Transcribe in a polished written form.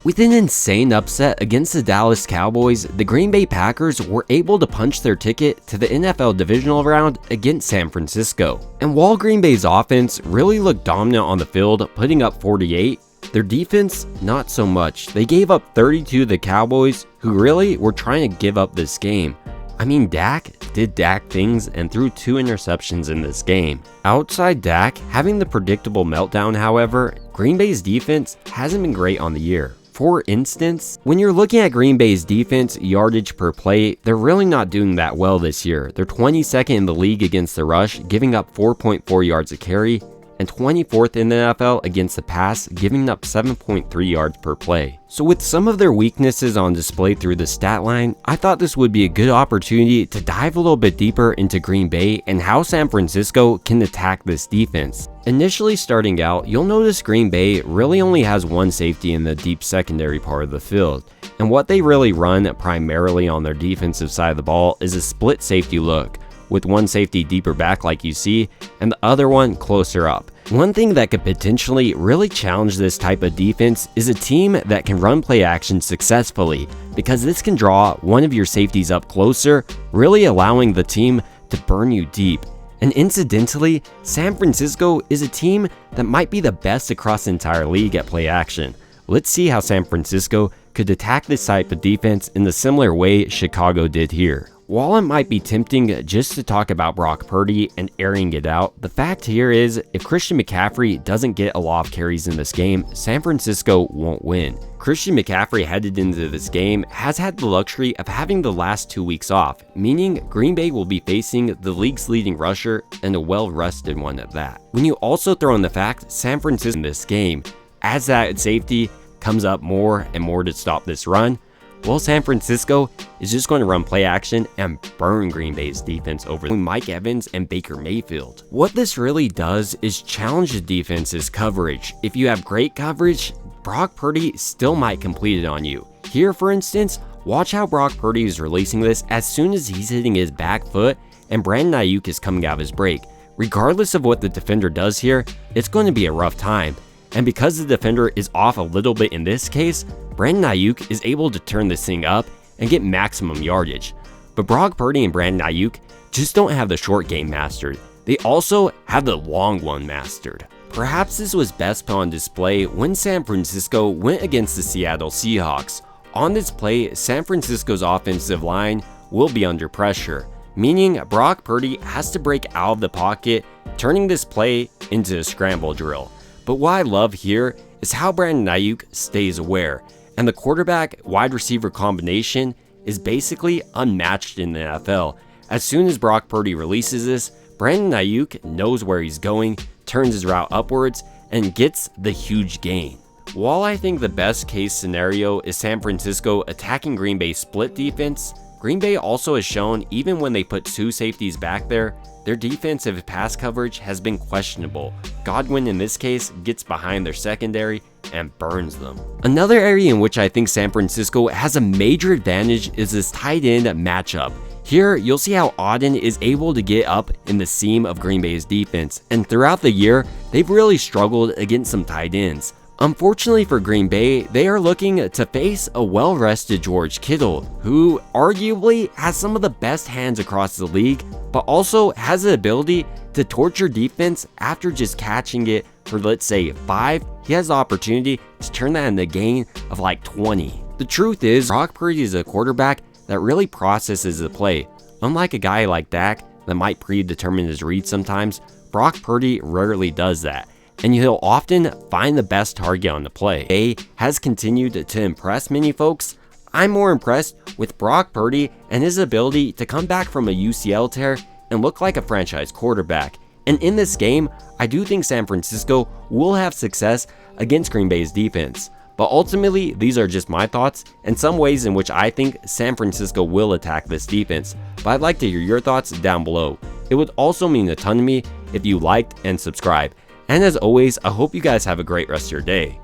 With an insane upset against the Dallas Cowboys, the Green Bay Packers were able to punch their ticket to the NFL divisional round against San Francisco. And while Green Bay's offense really looked dominant on the field, putting up 48, their defense, not so much. They gave up 32 to the Cowboys, who really were trying to give up this game. I mean, Dak did Dak things and threw 2 interceptions in this game. Outside Dak having the predictable meltdown, however, Green Bay's defense hasn't been great on the year. For instance, when you're looking at Green Bay's defense yardage per play, they're really not doing that well this year. They're 22nd in the league against the rush, giving up 4.4 yards a carry, and 24th in the NFL against the pass, giving up 7.3 yards per play. So with some of their weaknesses on display through the stat line, I thought this would be a good opportunity to dive a little bit deeper into Green Bay and how San Francisco can attack this defense. Initially starting out, you'll notice Green Bay really only has one safety in the deep secondary part of the field. And what they really run primarily on their defensive side of the ball is a split safety look, with one safety deeper back like you see, and the other one closer up. One thing that could potentially really challenge this type of defense is a team that can run play action successfully, because this can draw one of your safeties up closer, really allowing the team to burn you deep. And incidentally, San Francisco is a team that might be the best across the entire league at play action. Let's see how San Francisco could attack this type of defense in the similar way Chicago did here. While it might be tempting just to talk about Brock Purdy and airing it out, the fact here is if Christian McCaffrey doesn't get a lot of carries in this game, San Francisco won't win. Christian McCaffrey headed into this game has had the luxury of having the last 2 weeks off, meaning Green Bay will be facing the league's leading rusher and a well-rested one at that. When you also throw in the fact San Francisco in this game, as that safety comes up more and more to stop this run, well, San Francisco is just going to run play action and burn Green Bay's defense over Mike Evans and Baker Mayfield. What this really does is challenge the defense's coverage. If you have great coverage, Brock Purdy still might complete it on you. Here, for instance, watch how Brock Purdy is releasing this as soon as he's hitting his back foot and Brandon Ayuk is coming out of his break. Regardless of what the defender does here, it's going to be a rough time. And because the defender is off a little bit in this case, Brandon Ayuk is able to turn this thing up and get maximum yardage. But Brock Purdy and Brandon Ayuk just don't have the short game mastered. They also have the long one mastered. Perhaps this was best put on display when San Francisco went against the Seattle Seahawks. On this play, San Francisco's offensive line will be under pressure, meaning Brock Purdy has to break out of the pocket, turning this play into a scramble drill. But what I love here is how Brandon Ayuk stays aware, and the quarterback-wide receiver combination is basically unmatched in the NFL. As soon as Brock Purdy releases this, Brandon Ayuk knows where he's going, turns his route upwards, and gets the huge gain. While I think the best case scenario is San Francisco attacking Green Bay's split defense, Green Bay also has shown even when they put 2 safeties back there, their defensive pass coverage has been questionable. Godwin in this case gets behind their secondary and burns them. Another area in which I think San Francisco has a major advantage is this tight end matchup. Here, you'll see how Auden is able to get up in the seam of Green Bay's defense, and throughout the year, they've really struggled against some tight ends. Unfortunately for Green Bay, they are looking to face a well-rested George Kittle, who arguably has some of the best hands across the league, but also has the ability to torture defense after just catching it for, let's say, 5. He has the opportunity to turn that into a gain of like 20. The truth is, Brock Purdy is a quarterback that really processes the play. Unlike a guy like Dak that might predetermine his read sometimes, Brock Purdy rarely does that, and he'll often find the best target on the play. A has continued to impress many folks. I'm more impressed with Brock Purdy and his ability to come back from a UCL tear and look like a franchise quarterback. And in this game, I do think San Francisco will have success against Green Bay's defense. But ultimately, these are just my thoughts and some ways in which I think San Francisco will attack this defense. But I'd like to hear your thoughts down below. It would also mean a ton to me if you liked and subscribed. And as always, I hope you guys have a great rest of your day.